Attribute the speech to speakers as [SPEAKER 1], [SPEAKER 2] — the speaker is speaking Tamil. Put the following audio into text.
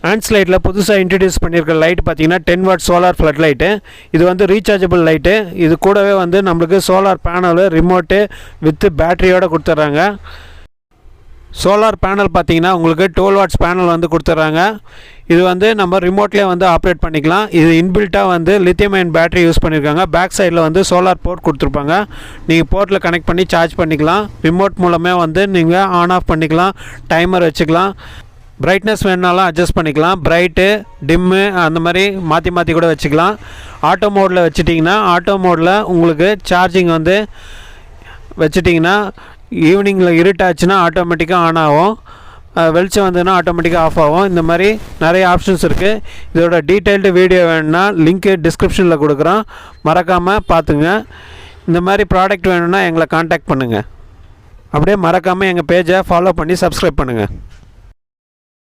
[SPEAKER 1] ஆன்ஸ் லைட்டில் புதுசாக இன்ட்ரடியூஸ் பண்ணியிருக்க லைட் பார்த்தீங்கன்னா 10 வாட் சோலார் ஃப்ளட் லைட்டு. இது வந்து ரீசார்ஜபிள் லைட்டு. இது கூடவே வந்து நம்மளுக்கு சோலார் பேனலு ரிமோட்டு வித் பேட்டரியோடு கொடுத்துட்றாங்க. சோலார் பேனல் பார்த்தீங்கன்னா உங்களுக்கு 12 வாட்ஸ் பேனல் வந்து கொடுத்துட்றாங்க. இது வந்து நம்ம ரிமோட்லேயே வந்து ஆப்ரேட் பண்ணிக்கலாம். இது இன்பில்ட்டாக வந்து லித்தியம் அயன் பேட்டரி யூஸ் பண்ணியிருக்காங்க. பேக் சைடில் வந்து சோலார் போர்ட் கொடுத்துருப்பாங்க. நீங்கள் போர்ட்டில் கனெக்ட் பண்ணி சார்ஜ் பண்ணிக்கலாம். ரிமோட் மூலமே வந்து நீங்கள் ஆன் ஆஃப் பண்ணிக்கலாம், டைமர் வச்சுக்கலாம், பிரைட்னஸ் வேணுனாலும் அட்ஜஸ்ட் பண்ணிக்கலாம், பிரைட்டு டிம்மு அந்த மாதிரி மாற்றி மாற்றி கூட வச்சுக்கலாம். ஆட்டோ மோடில் வச்சுட்டிங்கன்னா ஆட்டோ மோடில் உங்களுக்கு சார்ஜிங் வந்து வச்சுட்டிங்கன்னா ஈவினிங்கில் இருட்டாச்சுன்னா ஆட்டோமேட்டிக்காக ஆன் ஆகும், வெளிச்சம் வந்ததுன்னா ஆட்டோமேட்டிக்காக ஆஃப் ஆகும். இந்த மாதிரி நிறைய ஆப்ஷன்ஸ் இருக்குது. இதோட டீட்டெயில்டு வீடியோ வேணும்னா லிங்க்கு டிஸ்கிரிப்ஷனில் கொடுக்குறோம், மறக்காமல் பார்த்துங்க. இந்த மாதிரி ப்ராடக்ட் வேணும்னா எங்களை காண்டாக்ட் பண்ணுங்கள். அப்படியே மறக்காமல் எங்கள் பேஜை ஃபாலோ பண்ணி சப்ஸ்கிரைப் பண்ணுங்கள்.